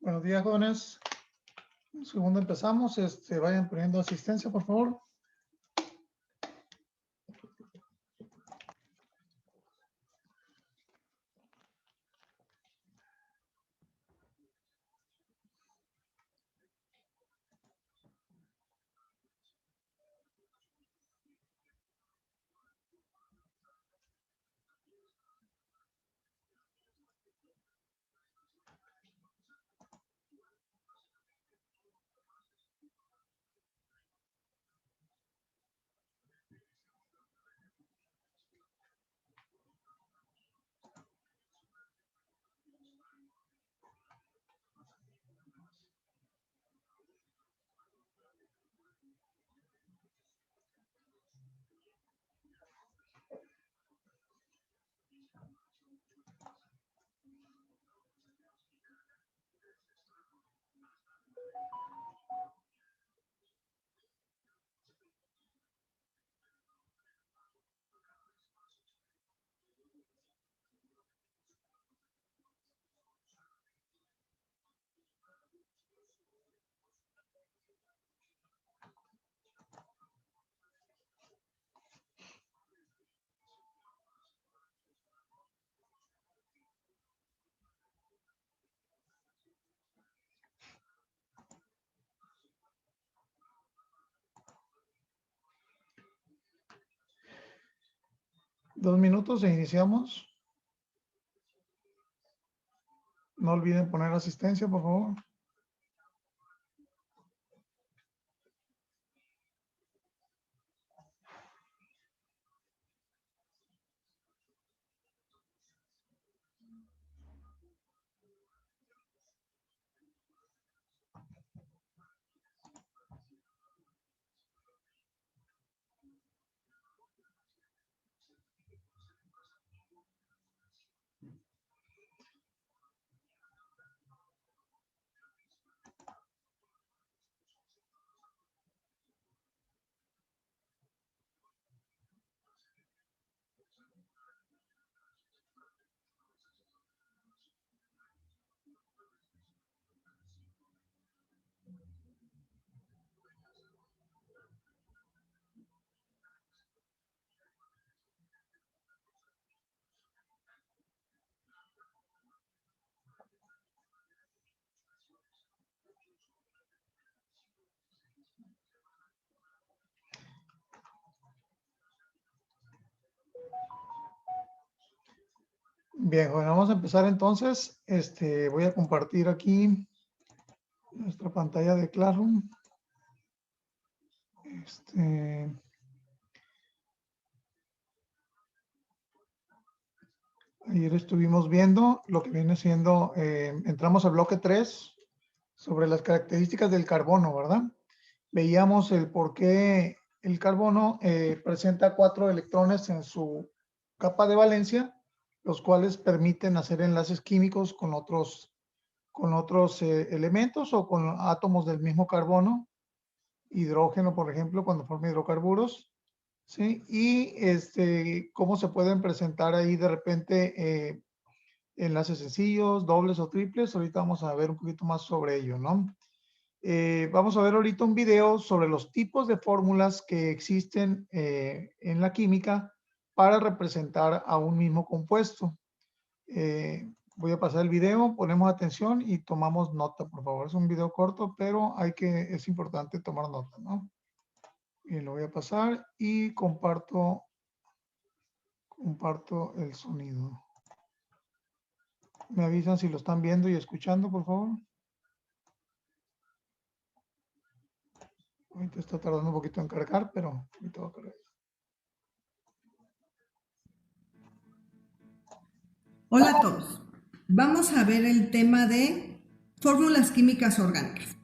Buenos días, jóvenes. Un segundo empezamos. Vayan poniendo asistencia, por favor. Dos minutos e iniciamos. No olviden poner asistencia, por favor. Bien, bueno, vamos a empezar entonces. Voy a compartir aquí nuestra pantalla de Classroom. Ayer estuvimos viendo lo que viene siendo, entramos al bloque 3 sobre las características del carbono, ¿verdad? Veíamos el por qué el carbono presenta 4 electrones en su capa de valencia, los cuales permiten hacer enlaces químicos con otros elementos o con átomos del mismo carbono, hidrógeno, por ejemplo, cuando forma hidrocarburos, ¿sí? Y cómo se pueden presentar ahí de repente enlaces sencillos, dobles o triples. Ahorita vamos a ver un poquito más sobre ello, ¿no? Vamos a ver ahorita un video sobre los tipos de fórmulas que existen en la química para representar a un mismo compuesto. Voy a pasar el video, ponemos atención y tomamos nota, por favor. Es un video corto, pero es importante tomar nota, ¿no? Y lo voy a pasar y comparto el sonido. Me avisan si lo están viendo y escuchando, por favor. Ahorita está tardando un poquito en cargar, pero ahorita va a cargar. Hola a todos. Vamos a ver el tema de fórmulas químicas orgánicas.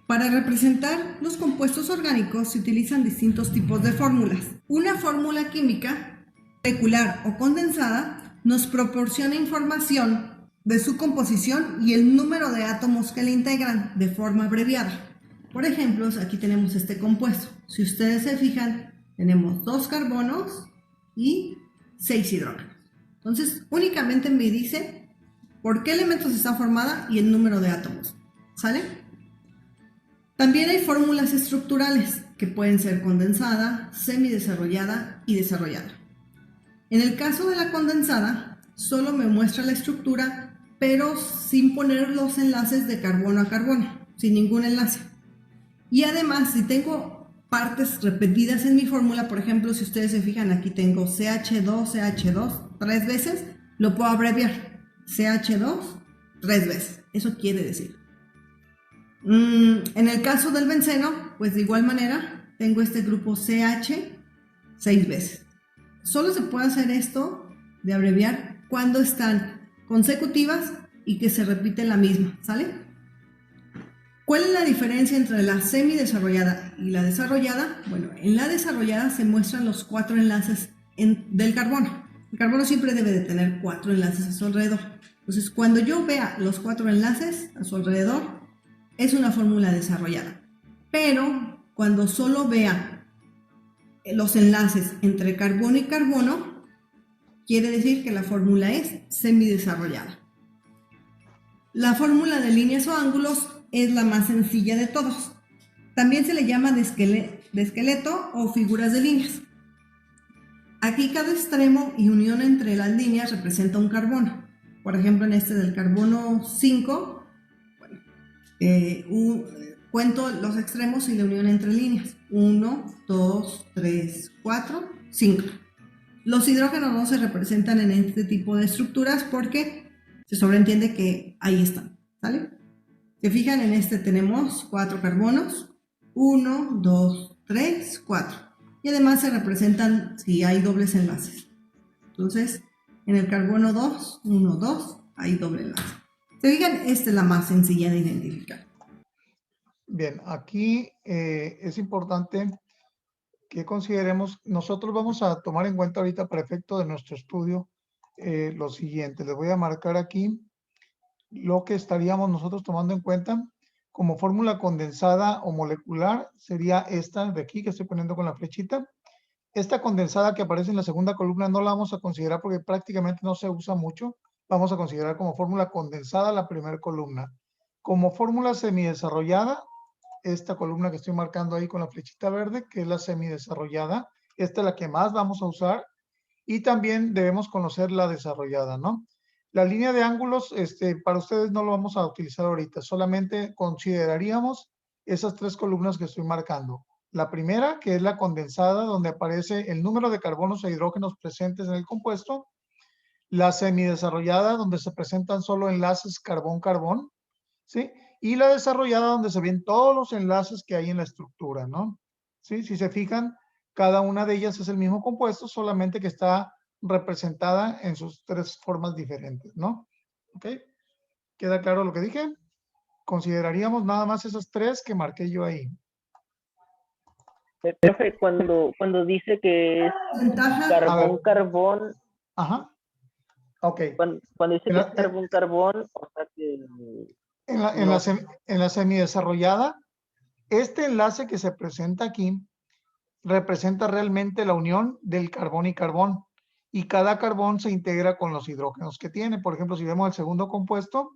Para representar los compuestos orgánicos se utilizan distintos tipos de fórmulas. Una fórmula química, molecular o condensada, nos proporciona información de su composición y el número de átomos que la integran de forma abreviada. Por ejemplo, aquí tenemos este compuesto. Si ustedes se fijan, tenemos 2 carbonos y 6 hidrógenos. Entonces, únicamente me dice por qué elementos está formada y el número de átomos. ¿Sale? También hay fórmulas estructurales que pueden ser condensada, semidesarrollada y desarrollada. En el caso de la condensada, solo me muestra la estructura, pero sin poner los enlaces de carbono a carbono, sin ningún enlace. Y además, si tengo partes repetidas en mi fórmula, por ejemplo, si ustedes se fijan, aquí tengo CH2, CH2, 3 veces, lo puedo abreviar. CH2, 3 veces. Eso quiere decir. En el caso del benceno, pues de igual manera, tengo este grupo CH 6 veces. Solo se puede hacer esto de abreviar cuando están consecutivas y que se repite la misma, ¿sale? ¿Cuál es la diferencia entre la semidesarrollada y la desarrollada? Bueno, en la desarrollada se muestran los 4 enlaces del carbono. El carbono siempre debe de tener 4 enlaces a su alrededor. Entonces, cuando yo vea los 4 enlaces a su alrededor, es una fórmula desarrollada. Pero cuando solo vea los enlaces entre carbono y carbono, quiere decir que la fórmula es semidesarrollada. La fórmula de líneas o ángulos es la más sencilla de todos. También se le llama de esqueleto o figuras de líneas. Aquí cada extremo y unión entre las líneas representa un carbono. Por ejemplo, en este del carbono 5, cuento los extremos y la unión entre líneas. 1, 2, 3, 4, 5. Los hidrógenos no se representan en este tipo de estructuras porque se sobreentiende que ahí están, ¿sale? Se fijan, en este tenemos 4 carbonos, 1, 2, 3, 4. Y además se representan si hay dobles enlaces. Entonces, en el carbono 2, 1, 2, hay doble enlace. Se fijan, esta es la más sencilla de identificar. Bien, aquí es importante que consideremos, nosotros vamos a tomar en cuenta ahorita para efecto de nuestro estudio lo siguiente. Les voy a marcar aquí lo que estaríamos nosotros tomando en cuenta como fórmula condensada o molecular. Sería esta de aquí que estoy poniendo con la flechita. Esta condensada que aparece en la segunda columna no la vamos a considerar porque prácticamente no se usa mucho. Vamos a considerar como fórmula condensada la primera columna. Como fórmula semidesarrollada, esta columna que estoy marcando ahí con la flechita verde, que es la semidesarrollada, esta es la que más vamos a usar, y también debemos conocer la desarrollada, ¿no? La línea de ángulos, para ustedes no lo vamos a utilizar ahorita, solamente consideraríamos esas 3 columnas que estoy marcando. La primera, que es la condensada, donde aparece el número de carbonos e hidrógenos presentes en el compuesto. La semidesarrollada, donde se presentan solo enlaces carbón-carbón, ¿sí? Y la desarrollada, donde se ven todos los enlaces que hay en la estructura, ¿no? ¿Sí? Si se fijan, cada una de ellas es el mismo compuesto, solamente que está representada en sus 3 formas diferentes, ¿no? ¿Ok? ¿Queda claro lo que dije? Consideraríamos nada más esas 3 que marqué yo ahí. Profe, cuando dice que es carbón-carbón, ajá, ok. Cuando dice que es carbón-carbón, o sea que... En la semidesarrollada, este enlace que se presenta aquí representa realmente la unión del carbón y carbón, y cada carbón se integra con los hidrógenos que tiene. Por ejemplo, si vemos el segundo compuesto,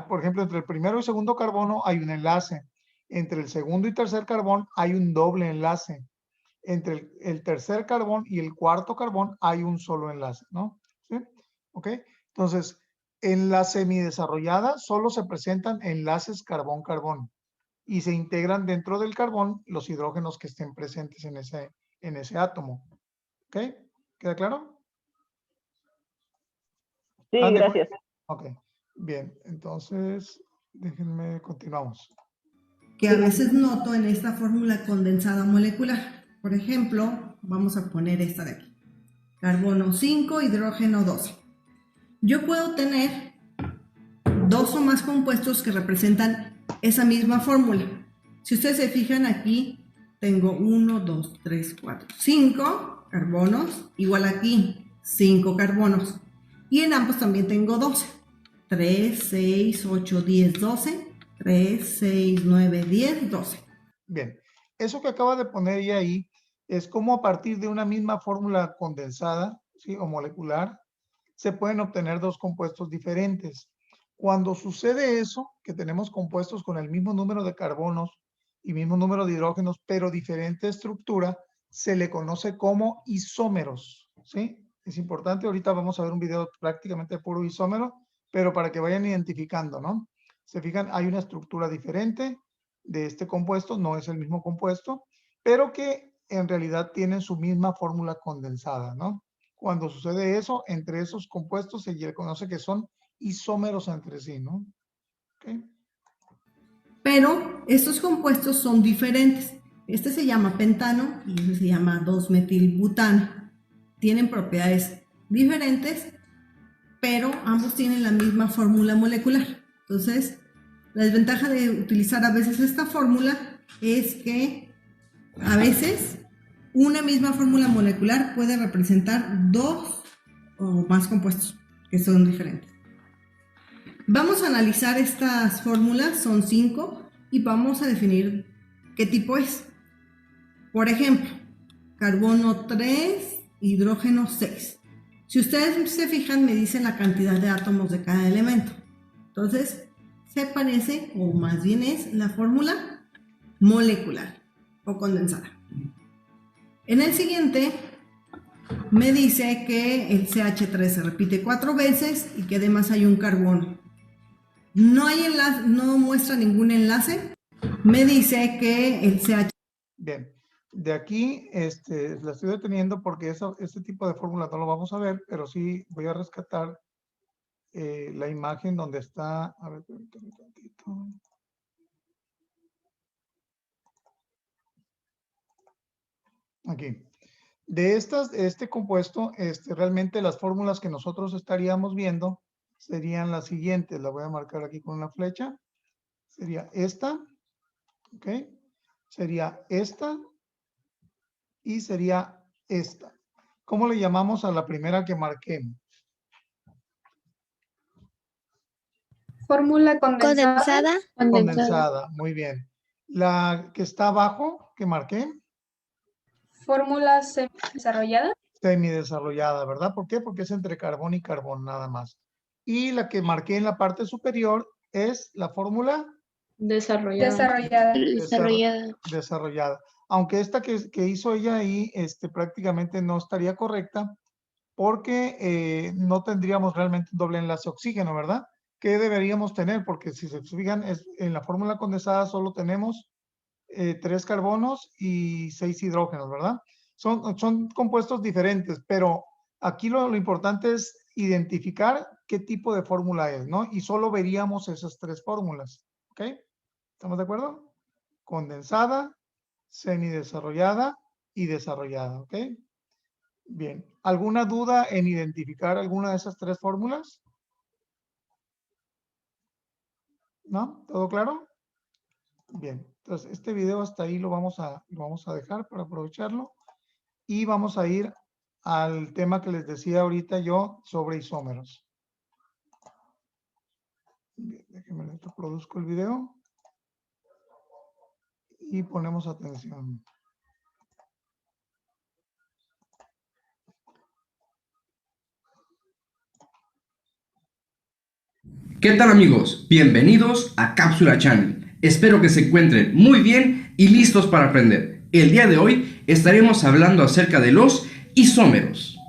por ejemplo, entre el primero y segundo carbono hay un enlace. Entre el segundo y tercer carbón hay un doble enlace. Entre el tercer carbón y el cuarto carbón hay un solo enlace, ¿no? ¿Sí? ¿Ok? Entonces, en la semidesarrollada solo se presentan enlaces carbón-carbón y se integran dentro del carbón los hidrógenos que estén presentes en ese átomo. ¿Ok? ¿Queda claro? Sí, gracias. Ok, bien, entonces déjenme, continuamos. Que a veces noto en esta fórmula condensada molecular. Por ejemplo, vamos a poner esta de aquí. Carbono 5, hidrógeno 12. Yo puedo tener 2 o más compuestos que representan esa misma fórmula. Si ustedes se fijan aquí, tengo 1, 2, 3, 4, 5 carbonos, igual aquí, 5 carbonos. Y en ambos también tengo 12. 3, 6, 8, 10, 12. 3, 6, 9, 10, 12. Bien, eso que acaba de poner ya ahí es como a partir de una misma fórmula condensada, ¿sí? O molecular, se pueden obtener dos compuestos diferentes. Cuando sucede eso, que tenemos compuestos con el mismo número de carbonos y mismo número de hidrógenos, pero diferente estructura, se le conoce como isómeros, ¿sí? Es importante, ahorita vamos a ver un video prácticamente puro isómero, pero para que vayan identificando, ¿no? Se fijan, hay una estructura diferente de este compuesto, no es el mismo compuesto, pero que en realidad tienen su misma fórmula condensada, ¿no? Cuando sucede eso, entre esos compuestos se le conoce que son isómeros entre sí, ¿no? ¿Okay? Pero estos compuestos son diferentes. Este se llama pentano y este se llama 2-metilbutano. Tienen propiedades diferentes, pero ambos tienen la misma fórmula molecular. Entonces, la desventaja de utilizar a veces esta fórmula es que a veces una misma fórmula molecular puede representar dos o más compuestos que son diferentes. Vamos a analizar estas fórmulas, son 5, y vamos a definir qué tipo es. Por ejemplo, carbono 3, hidrógeno 6. Si ustedes se fijan, me dicen la cantidad de átomos de cada elemento. Entonces, se parece, o más bien es, la fórmula molecular o condensada. En el siguiente, me dice que el CH3 se repite 4 veces y que además hay un carbono. No hay enlace, no muestra ningún enlace. Me dice que el CH... Bien, de aquí la estoy deteniendo porque este tipo de fórmula no lo vamos a ver, pero sí voy a rescatar la imagen donde está... A ver, permítame un tantito. Aquí. De este compuesto, realmente las fórmulas que nosotros estaríamos viendo serían las siguientes. La voy a marcar aquí con una flecha. Sería esta, ¿ok? Sería esta y sería esta. ¿Cómo le llamamos a la primera que marqué? Fórmula condensada. Condensada, muy bien. La que está abajo, que marqué. Fórmula semidesarrollada. Semidesarrollada, ¿verdad? ¿Por qué? Porque es entre carbón y carbón nada más. Y la que marqué en la parte superior es la fórmula Desarrollada. Desarrollada. Aunque esta que hizo ella ahí prácticamente no estaría correcta porque no tendríamos realmente un doble enlace oxígeno, ¿verdad? ¿Qué deberíamos tener? Porque si se fijan, en la fórmula condensada solo tenemos 3 carbonos y 6 hidrógenos, ¿verdad? Son compuestos diferentes, pero aquí lo importante es identificar qué tipo de fórmula es, ¿no? Y solo veríamos esas 3 fórmulas, ¿ok? ¿Estamos de acuerdo? Condensada, semidesarrollada y desarrollada, ¿ok? Bien. ¿Alguna duda en identificar alguna de esas 3 fórmulas? ¿No? ¿Todo claro? Bien. Entonces, este video hasta ahí lo vamos a dejar para aprovecharlo. Y vamos a ir al tema que les decía ahorita yo sobre isómeros. Déjenme reproduzco el video. Y ponemos atención. ¿Qué tal amigos? Bienvenidos a Cápsula Channel. Espero que se encuentren muy bien y listos para aprender. El día de hoy estaremos hablando acerca de los isómeros.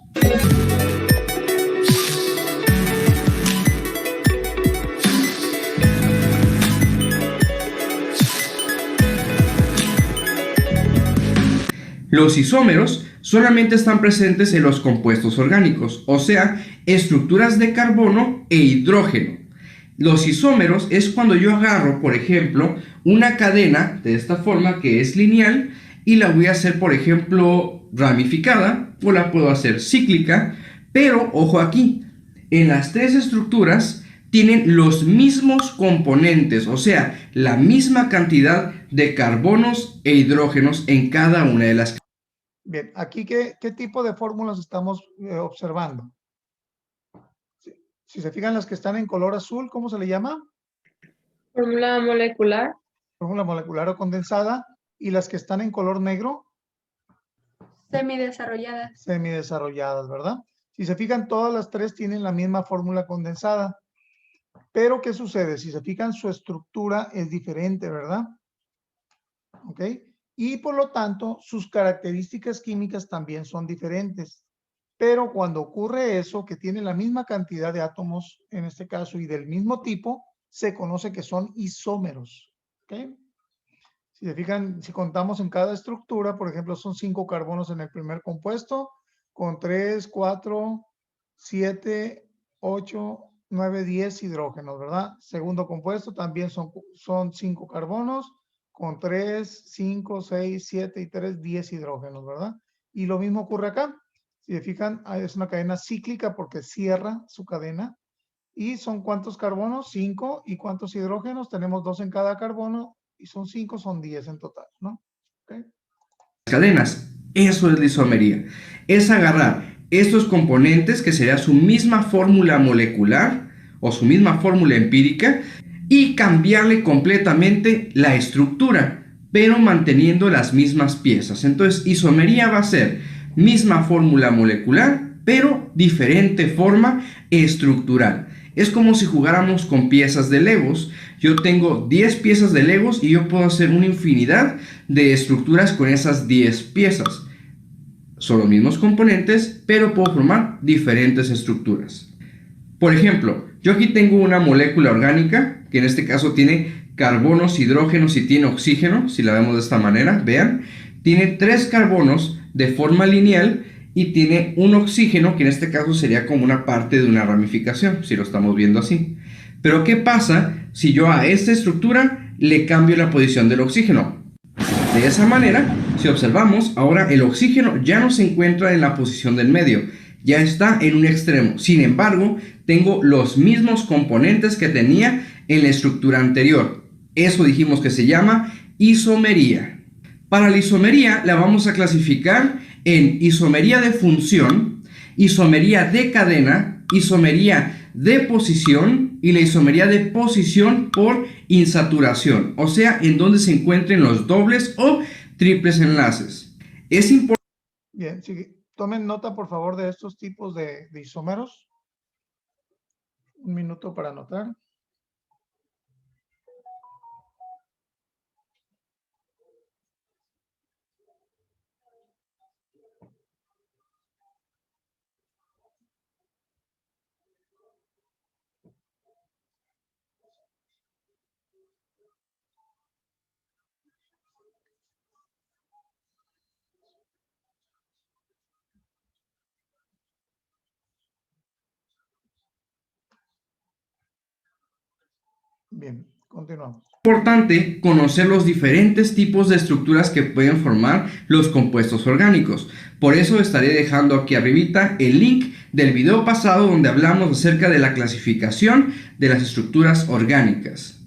Los isómeros solamente están presentes en los compuestos orgánicos, o sea, estructuras de carbono e hidrógeno. Los isómeros es cuando yo agarro, por ejemplo, una cadena de esta forma que es lineal y la voy a hacer, por ejemplo, ramificada o la puedo hacer cíclica, pero ojo aquí, en las 3 estructuras tienen los mismos componentes, o sea, la misma cantidad de carbonos e hidrógenos en cada una de las. Bien, aquí ¿qué tipo de fórmulas estamos observando? Si se fijan las que están en color azul, ¿cómo se le llama? Fórmula molecular. Fórmula molecular o condensada. ¿Y las que están en color negro? Semidesarrolladas. Semidesarrolladas, ¿verdad? Si se fijan, todas las tres tienen la misma fórmula condensada. Pero, ¿qué sucede? Si se fijan, su estructura es diferente, ¿verdad? ¿Ok? Y por lo tanto, sus características químicas también son diferentes. Pero cuando ocurre eso, que tiene la misma cantidad de átomos, en este caso, y del mismo tipo, se conoce que son isómeros. ¿Ok? Si se fijan, si contamos en cada estructura, por ejemplo, son 5 carbonos en el primer compuesto, con 3, 4, 7, 8, 9, 10 hidrógenos, ¿verdad? Segundo compuesto también son 5 carbonos, con 3, 5, 6, 7 y 3, 10 hidrógenos, ¿verdad? Y lo mismo ocurre acá. Si se fijan, es una cadena cíclica porque cierra su cadena. ¿Y son cuántos carbonos? 5. ¿Y cuántos hidrógenos? Tenemos 2 en cada carbono. Y son 5, son 10 en total, ¿no? ¿Okay? Cadenas. Eso es la isomería. Es agarrar estos componentes, que sería su misma fórmula molecular o su misma fórmula empírica, y cambiarle completamente la estructura, pero manteniendo las mismas piezas. Entonces, isomería va a ser misma fórmula molecular, pero diferente forma estructural. Es como si jugáramos con piezas de Legos. Yo tengo 10 piezas de Legos y yo puedo hacer una infinidad de estructuras con esas 10 piezas. Son los mismos componentes, pero puedo formar diferentes estructuras. Por ejemplo, yo aquí tengo una molécula orgánica, que en este caso tiene carbonos, hidrógenos y tiene oxígeno, si la vemos de esta manera, vean. Tiene 3 carbonos de forma lineal y tiene un oxígeno, que en este caso sería como una parte de una ramificación, si lo estamos viendo así. Pero ¿qué pasa si yo a esta estructura le cambio la posición del oxígeno? De esa manera, si observamos, ahora el oxígeno ya no se encuentra en la posición del medio, ya está en un extremo. Sin embargo, tengo los mismos componentes que tenía en la estructura anterior. Eso dijimos que se llama isomería. Para la isomería la vamos a clasificar en isomería de función, isomería de cadena, isomería de posición y la isomería de posición por insaturación, o sea, en donde se encuentren los dobles o triples enlaces. Es importante. Bien, sí, tomen nota por favor de estos tipos de isómeros. Un minuto para anotar. Bien, continuamos. Es importante conocer los diferentes tipos de estructuras que pueden formar los compuestos orgánicos. Por eso estaré dejando aquí arribita el link del video pasado donde hablamos acerca de la clasificación de las estructuras orgánicas.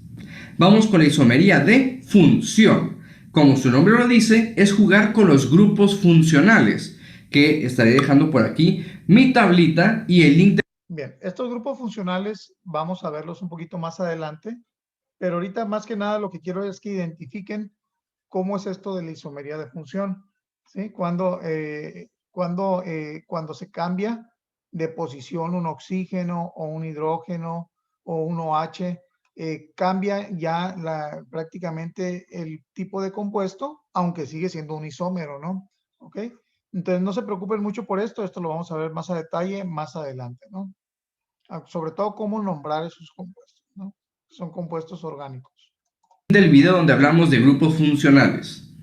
Vamos con la isomería de función. Como su nombre lo dice, es jugar con los grupos funcionales, que estaré dejando por aquí mi tablita y el link de... Bien, estos grupos funcionales vamos a verlos un poquito más adelante, pero ahorita más que nada lo que quiero es que identifiquen cómo es esto de la isomería de función, ¿sí? Cuando se cambia de posición un oxígeno o un hidrógeno o un OH, cambia ya prácticamente el tipo de compuesto, aunque sigue siendo un isómero, ¿no? ¿Ok? Entonces no se preocupen mucho por esto lo vamos a ver más a detalle más adelante, ¿no? Sobre todo cómo nombrar esos compuestos, ¿no? Son compuestos orgánicos. Del video donde hablamos de grupos funcionales.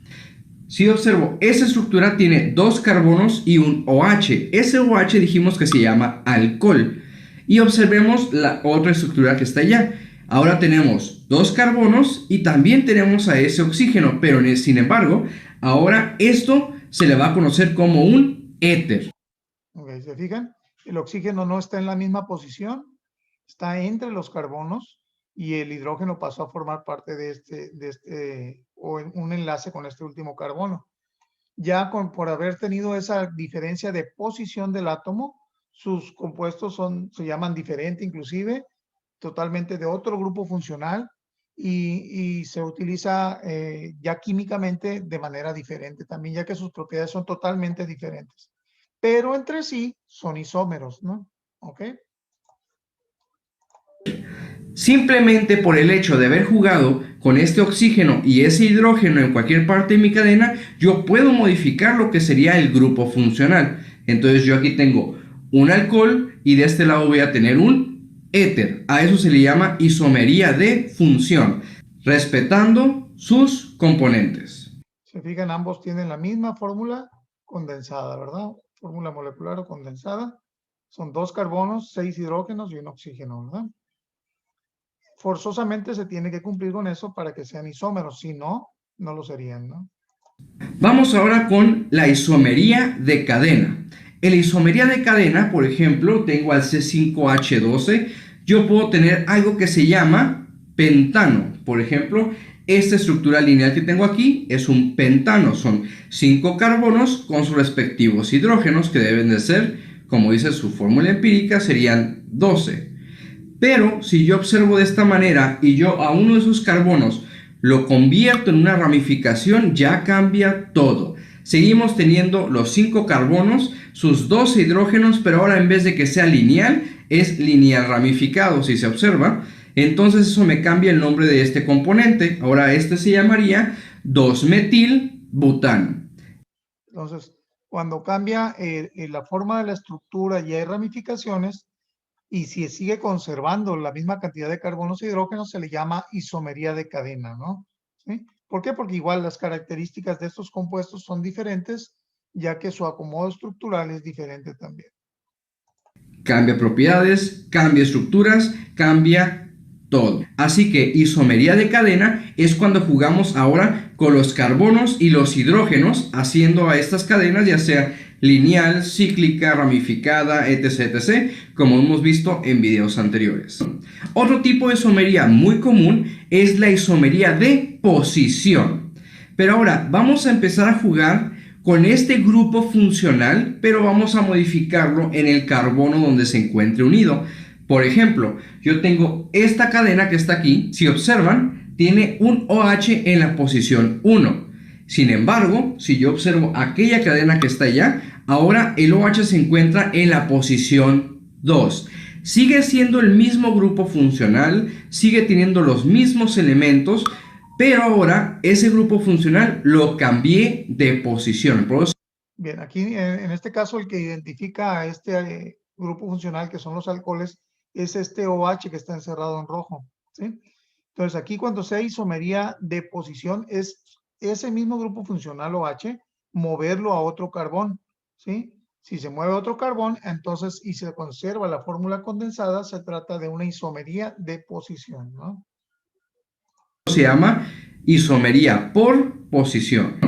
Si observo, esa estructura tiene 2 carbonos y un OH. Ese OH dijimos que se llama alcohol. Y observemos la otra estructura que está allá. Ahora tenemos 2 carbonos y también tenemos a ese oxígeno, pero sin embargo, ahora esto se le va a conocer como un éter. Ok, ¿se fijan? El oxígeno no está en la misma posición, está entre los carbonos y el hidrógeno pasó a formar parte o en un enlace con este último carbono. Ya por haber tenido esa diferencia de posición del átomo, sus compuestos se llaman diferente inclusive, totalmente de otro grupo funcional y se utiliza ya químicamente de manera diferente también, ya que sus propiedades son totalmente diferentes. pero entre sí son isómeros, ¿no? ¿Ok? Simplemente por el hecho de haber jugado con este oxígeno y ese hidrógeno en cualquier parte de mi cadena, yo puedo modificar lo que sería el grupo funcional. Entonces yo aquí tengo un alcohol y de este lado voy a tener un éter. A eso se le llama isomería de función, respetando sus componentes. Se fijan, ambos tienen la misma fórmula condensada, ¿verdad? Fórmula molecular o condensada. Son 2 carbonos, 6 hidrógenos y un oxígeno, ¿verdad? Forzosamente se tiene que cumplir con eso para que sean isómeros, si no, no lo serían, ¿no? Vamos ahora con la isomería de cadena. En la isomería de cadena, por ejemplo, tengo al C5H12, yo puedo tener algo que se llama pentano. Por ejemplo, esta estructura lineal que tengo aquí es un pentano. Son 5 carbonos con sus respectivos hidrógenos, que deben de ser, como dice su fórmula empírica, serían 12. Pero si yo observo de esta manera y yo a uno de esos carbonos lo convierto en una ramificación, ya cambia todo. Seguimos teniendo los 5 carbonos, sus 12 hidrógenos, pero ahora en vez de que sea lineal, es lineal ramificado, si se observa. Entonces eso me cambia el nombre de este componente. Ahora este se llamaría 2-metilbutano. Entonces, cuando cambia la forma de la estructura y hay ramificaciones, y si sigue conservando la misma cantidad de carbonos e hidrógenos, se le llama isomería de cadena, ¿no? ¿Sí? ¿Por qué? Porque igual las características de estos compuestos son diferentes, ya que su acomodo estructural es diferente también. Cambia propiedades, cambia estructuras, cambia todo. Así que isomería de cadena es cuando jugamos ahora con los carbonos y los hidrógenos, haciendo a estas cadenas ya sea lineal, cíclica, ramificada, etc, etc, como hemos visto en videos anteriores. Otro tipo de isomería muy común es la isomería de posición. Pero ahora vamos a empezar a jugar con este grupo funcional, pero vamos a modificarlo en el carbono donde se encuentre unido. Por ejemplo, yo tengo esta cadena que está aquí, si observan, tiene un OH en la posición 1. Sin embargo, si yo observo aquella cadena que está allá, ahora el OH se encuentra en la posición 2. Sigue siendo el mismo grupo funcional, sigue teniendo los mismos elementos, pero ahora ese grupo funcional lo cambié de posición. Bien, aquí en este caso el que identifica a este grupo funcional, que son los alcoholes, es este OH que está encerrado en rojo, ¿sí? Entonces aquí cuando sea isomería de posición es ese mismo grupo funcional OH, moverlo a otro carbón, ¿sí? Si se mueve a otro carbón, entonces y se conserva la fórmula condensada, se trata de una isomería de posición, ¿no? Se llama isomería por posición.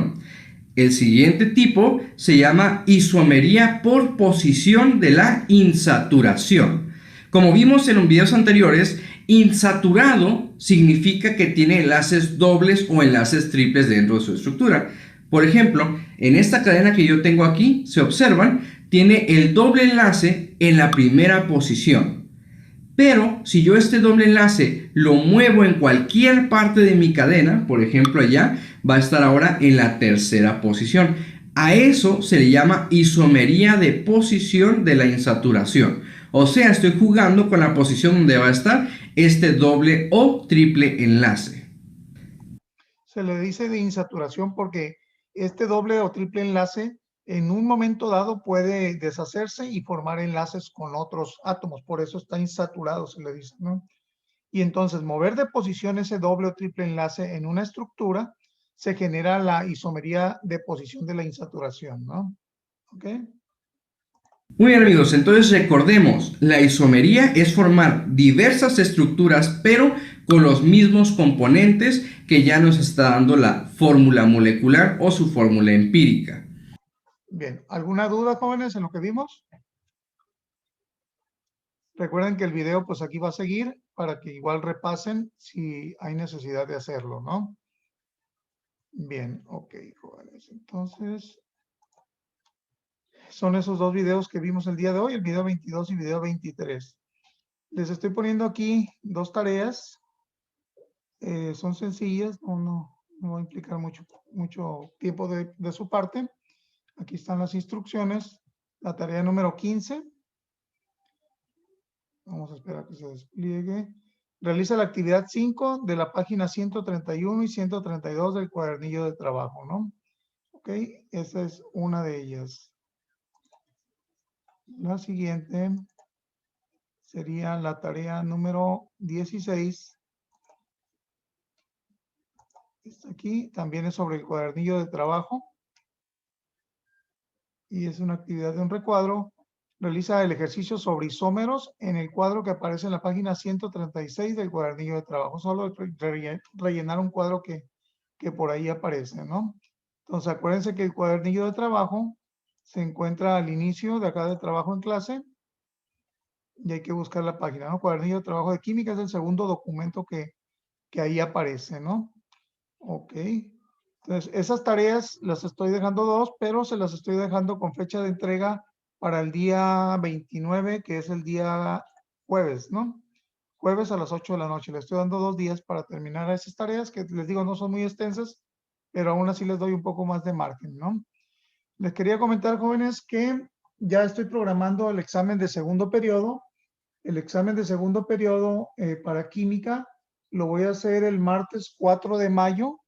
El siguiente tipo se llama isomería por posición de la insaturación. Como vimos en los videos anteriores, insaturado significa que tiene enlaces dobles o enlaces triples dentro de su estructura. Por ejemplo, en esta cadena que yo tengo aquí, se observan, tiene el doble enlace en la primera posición. Pero si yo este doble enlace lo muevo en cualquier parte de mi cadena, por ejemplo allá, va a estar ahora en la tercera posición. A eso se le llama isomería de posición de la insaturación. O sea, estoy jugando con la posición donde va a estar este doble o triple enlace. Se le dice de insaturación porque este doble o triple enlace en un momento dado puede deshacerse y formar enlaces con otros átomos. Por eso está insaturado, se le dice, ¿no? Y entonces mover de posición ese doble o triple enlace en una estructura se genera la isomería de posición de la insaturación, ¿no? ¿Ok? Muy bien amigos, entonces recordemos, la isomería es formar diversas estructuras pero con los mismos componentes que ya nos está dando la fórmula molecular o su fórmula empírica. Bien, ¿alguna duda jóvenes en lo que vimos? Recuerden que el video pues aquí va a seguir para que igual repasen si hay necesidad de hacerlo, ¿no? Bien, ok jóvenes, entonces son esos dos videos que vimos el día de hoy, el video 22 y video 23. Les estoy poniendo aquí dos tareas. Son sencillas, no va a implicar mucho tiempo de su parte. Aquí están las instrucciones. La tarea número 15. Vamos a esperar que se despliegue. Realiza la actividad 5 de la página 131 y 132 del cuadernillo de trabajo, ¿no? Ok, esa es una de ellas. La siguiente sería la tarea número 16. Está aquí, también es sobre el cuadernillo de trabajo. Y es una actividad de un recuadro. Realiza el ejercicio sobre isómeros en el cuadro que aparece en la página 136 del cuadernillo de trabajo. Solo rellenar un cuadro que por ahí aparece, ¿no? Entonces, acuérdense que el cuadernillo de trabajo se encuentra al inicio de acá de trabajo en clase y hay que buscar la página, ¿no? Cuadernillo de trabajo de química es el segundo documento que ahí aparece, ¿no? Ok. Entonces, esas tareas las estoy dejando 2, pero se las estoy dejando con fecha de entrega para el día 29, que es el día jueves, ¿no? Jueves a las 8 de la noche. Le estoy dando 2 días para terminar esas tareas, que les digo no son muy extensas, pero aún así les doy un poco más de margen, ¿no? Les quería comentar, jóvenes, que ya estoy programando el examen de segundo periodo. El examen de segundo periodo para química lo voy a hacer el martes 4 de mayo.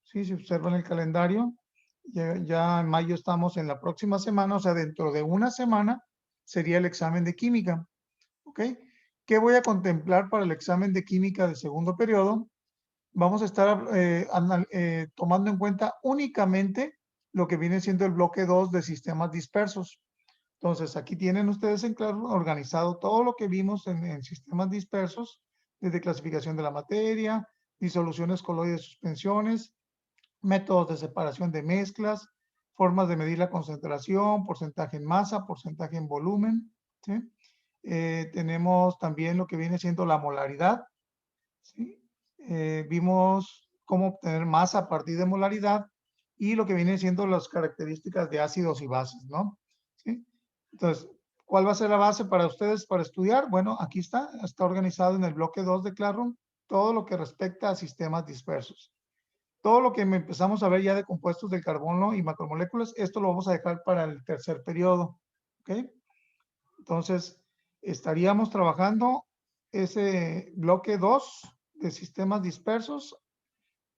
Sí, si observan el calendario, ya en mayo estamos en la próxima semana, o sea, dentro de una semana sería el examen de química. ¿Ok? ¿Qué voy a contemplar para el examen de química de segundo periodo? Vamos a estar tomando en cuenta únicamente lo que viene siendo el bloque 2 de sistemas dispersos. Entonces, aquí tienen ustedes en claro organizado todo lo que vimos en sistemas dispersos, desde clasificación de la materia, disoluciones coloides, suspensiones, métodos de separación de mezclas, formas de medir la concentración, porcentaje en masa, porcentaje en volumen, ¿sí? Tenemos también lo que viene siendo la molaridad, ¿sí? Vimos cómo obtener masa a partir de molaridad y lo que viene siendo las características de ácidos y bases, ¿no? ¿Sí? Entonces, ¿cuál va a ser la base para ustedes para estudiar? Bueno, aquí está organizado en el bloque 2 de Classroom, todo lo que respecta a sistemas dispersos. Todo lo que empezamos a ver ya de compuestos de carbono y macromoléculas, esto lo vamos a dejar para el tercer periodo, ¿ok? Entonces, estaríamos trabajando ese bloque 2 de sistemas dispersos.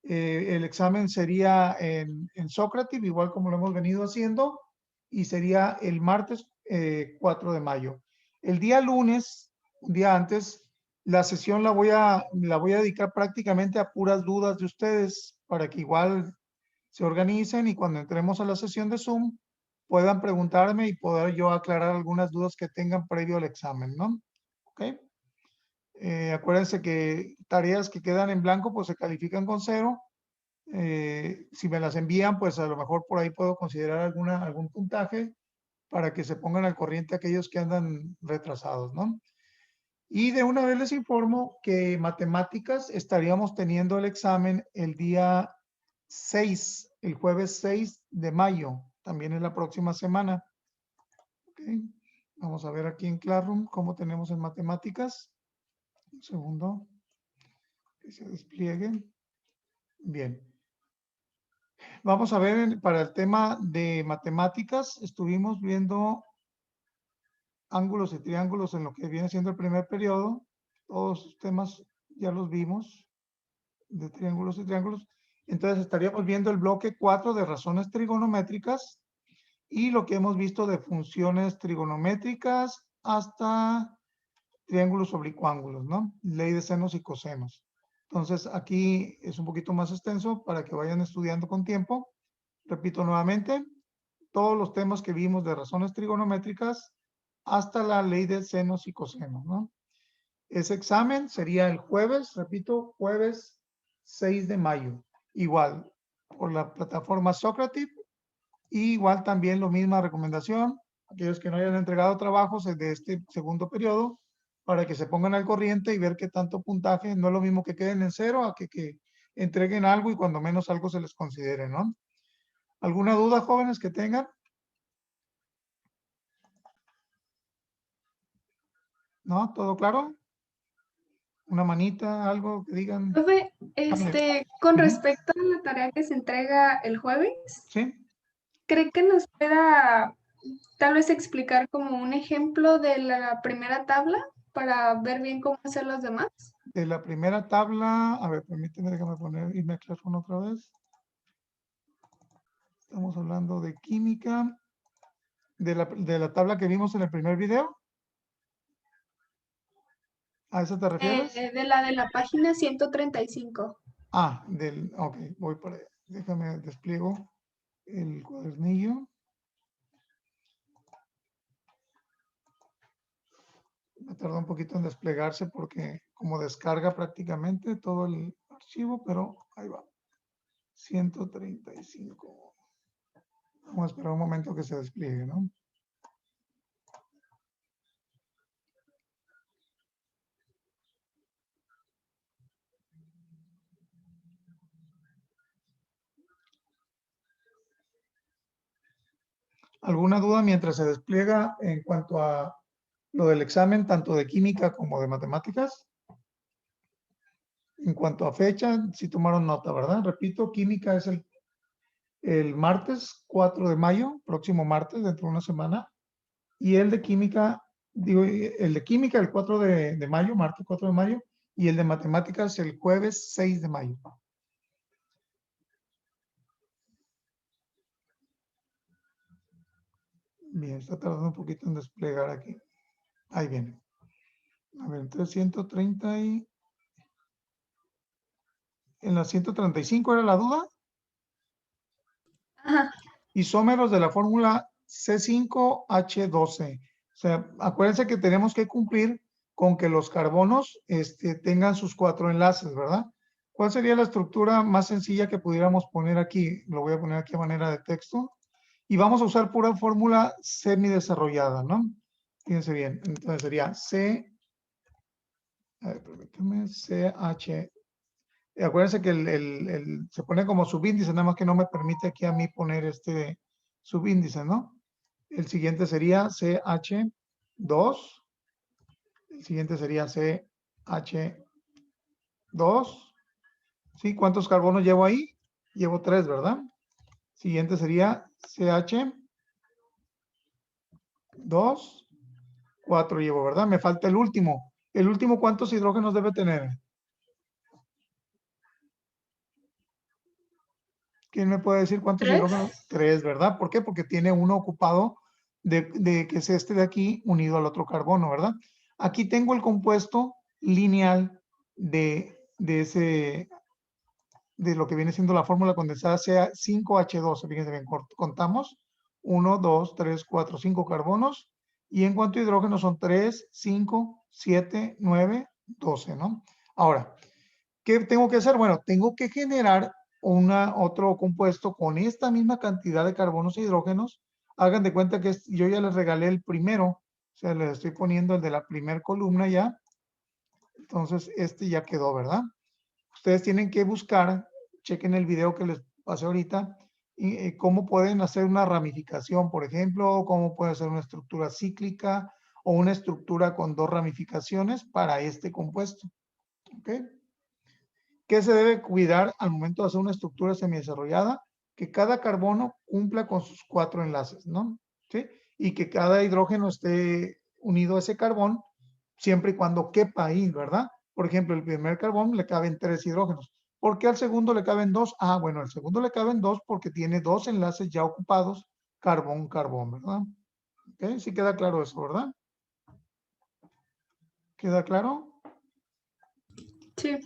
El examen sería en Socrative, igual como lo hemos venido haciendo, y sería el martes 4 de mayo. El día lunes, un día antes, la sesión la voy a dedicar prácticamente a puras dudas de ustedes, para que igual se organicen y cuando entremos a la sesión de Zoom, puedan preguntarme y poder yo aclarar algunas dudas que tengan previo al examen, ¿no? ¿Ok? Acuérdense que tareas que quedan en blanco, pues se califican con 0. Si me las envían, pues a lo mejor por ahí puedo considerar algún puntaje para que se pongan al corriente aquellos que andan retrasados, ¿no? Y de una vez les informo que matemáticas estaríamos teniendo el examen el día 6, el jueves 6 de mayo, también es la próxima semana. Okay. Vamos a ver aquí en Classroom cómo tenemos en matemáticas. Un segundo, que se despliegue. Bien. Vamos a ver para el tema de matemáticas, estuvimos viendo ángulos y triángulos en lo que viene siendo el primer periodo. Todos los temas ya los vimos de triángulos y triángulos. Entonces estaríamos viendo el bloque 4 de razones trigonométricas y lo que hemos visto de funciones trigonométricas hasta triángulos oblicuángulos, ¿no? Ley de senos y cosenos. Entonces aquí es un poquito más extenso para que vayan estudiando con tiempo. Repito nuevamente, todos los temas que vimos de razones trigonométricas hasta la ley de senos y cosenos, ¿no? Ese examen sería el jueves, repito, jueves 6 de mayo. Igual, por la plataforma Socrative. Y igual también la misma recomendación, aquellos que no hayan entregado trabajos de este segundo periodo, para que se pongan al corriente y ver qué tanto puntaje, no es lo mismo que queden en 0 a que entreguen algo y cuando menos algo se les considere, ¿no? ¿Alguna duda, jóvenes, que tengan? ¿No? ¿Todo claro? Una manita, algo que digan. Profe, con Ujú. respecto a la tarea que se entrega el jueves, Sí. ¿cree que nos pueda tal vez explicar como un ejemplo de la primera tabla para ver bien cómo hacer los demás? De la primera tabla, a ver, permíteme, déjame poner y mezclar con otra vez. Estamos hablando de química. De la tabla que vimos en el primer video. ¿A eso te refieres? De la página 135. Ah, ok, voy por ahí. Déjame despliego el cuadernillo. Me tarda un poquito en desplegarse porque como descarga prácticamente todo el archivo, pero ahí va. 135. Vamos a esperar un momento que se despliegue, ¿no? ¿Alguna duda mientras se despliega en cuanto a lo del examen, tanto de química como de matemáticas? En cuanto a fecha, sí tomaron nota, ¿verdad? Repito, química es el martes 4 de mayo, próximo martes, dentro de una semana. Y el de química, digo, el de química el 4 de mayo, martes 4 de mayo, y el de matemáticas el jueves 6 de mayo. Bien, está tardando un poquito en desplegar aquí. Ahí viene. A ver, entonces 130 y... En la 135 era la duda. Ajá. Isómeros de la fórmula C5H12. O sea, acuérdense que tenemos que cumplir con que los carbonos tengan sus 4 enlaces, ¿verdad? ¿Cuál sería la estructura más sencilla que pudiéramos poner aquí? Lo voy a poner aquí a manera de texto. Y vamos a usar pura fórmula semidesarrollada, ¿no? Fíjense bien. Entonces sería a ver, permítame, CH. Acuérdense que se pone como subíndice, nada más que no me permite aquí a mí poner este subíndice, ¿no? El siguiente sería CH2. El siguiente sería CH2. ¿Sí? ¿Cuántos carbonos llevo ahí? Llevo 3, ¿verdad? Siguiente sería CH2. 4 llevo, ¿verdad? Me falta el último. ¿El último cuántos hidrógenos debe tener? ¿Quién me puede decir cuántos hidrógenos? 3, ¿verdad? ¿Por qué? Porque tiene uno ocupado de que es este de aquí unido al otro carbono, ¿verdad? Aquí tengo el compuesto lineal de lo que viene siendo la fórmula condensada, sea 5H12. Fíjense bien, contamos 1, 2, 3, 4, 5 carbonos. Y en cuanto a hidrógeno son 3, 5, 7, 9, 12, ¿no? Ahora, ¿qué tengo que hacer? Bueno, tengo que generar otro compuesto con esta misma cantidad de carbonos e hidrógenos. Hagan de cuenta que yo ya les regalé el primero, o sea, les estoy poniendo el de la primera columna ya. Entonces, este ya quedó, ¿verdad? Ustedes tienen que buscar, chequen el video que les pasé ahorita, y cómo pueden hacer una ramificación, por ejemplo, o cómo puede hacer una estructura cíclica o una estructura con 2 ramificaciones para este compuesto. ¿Ok? ¿Qué se debe cuidar al momento de hacer una estructura semidesarrollada? Que cada carbono cumpla con sus 4 enlaces, ¿no? ¿Sí? Y que cada hidrógeno esté unido a ese carbón siempre y cuando quepa ahí, ¿verdad? Por ejemplo, el primer carbón le caben 3 hidrógenos. ¿Por qué al segundo le caben 2? Ah, bueno, al segundo le caben 2 porque tiene 2 enlaces ya ocupados, carbón, carbón, ¿verdad? ¿Ok? Sí queda claro eso, ¿verdad? ¿Queda claro? Sí.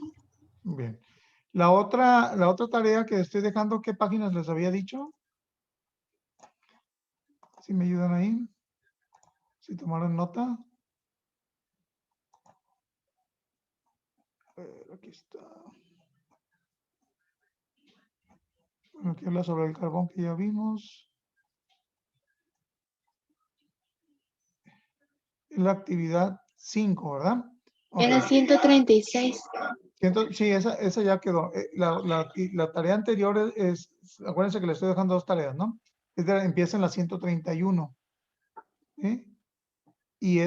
Bien. La otra tarea que estoy dejando, ¿qué páginas les había dicho? Si me ayudan ahí. Si tomaron nota. Aquí está. Bueno, aquí habla sobre el carbón que ya vimos. La actividad 5, ¿verdad? Okay. Era 136. Sí, esa ya quedó. La tarea anterior acuérdense que le estoy dejando 2 tareas, ¿no? Empieza en la 131. ¿Sí? Y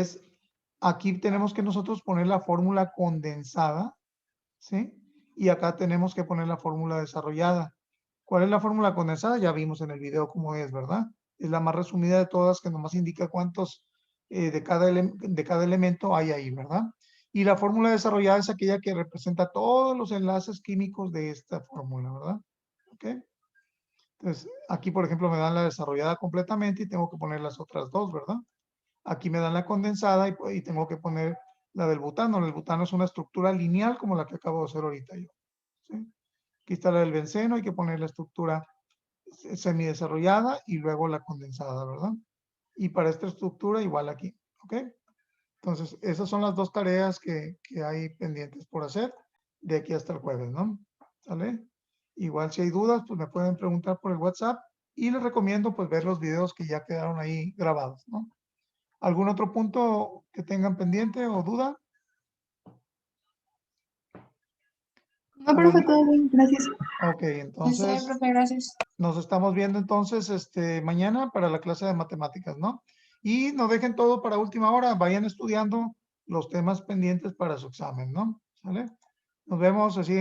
aquí tenemos que nosotros poner la fórmula condensada, ¿sí? Y acá tenemos que poner la fórmula desarrollada. ¿Cuál es la fórmula condensada? Ya vimos en el video cómo es, ¿verdad? es la más resumida de todas, que nomás indica cuántos de cada elemento hay ahí, ¿verdad? Y la fórmula desarrollada es aquella que representa todos los enlaces químicos de esta fórmula, ¿verdad? ¿Ok? Entonces, aquí, por ejemplo, me dan la desarrollada completamente y tengo que poner las otras dos, ¿verdad? Aquí me dan la condensada y tengo que poner la del butano. El butano es una estructura lineal como la que acabo de hacer ahorita yo. ¿Sí? Aquí está la del benceno, hay que poner la estructura semidesarrollada y luego la condensada, ¿verdad? Y para esta estructura igual aquí, ¿ok? Entonces, esas son las dos tareas que hay pendientes por hacer de aquí hasta el jueves, ¿no? ¿Sale? Igual si hay dudas, pues me pueden preguntar por el WhatsApp y les recomiendo pues ver los videos que ya quedaron ahí grabados, ¿no? ¿Algún otro punto que tengan pendiente o duda? No, profe, todo bien, gracias. Ok, entonces Profe, gracias. nos estamos viendo entonces mañana para la clase de matemáticas, ¿no? Y no dejen todo para última hora, vayan estudiando los temas pendientes para su examen, ¿no? ¿Sale? Nos vemos así.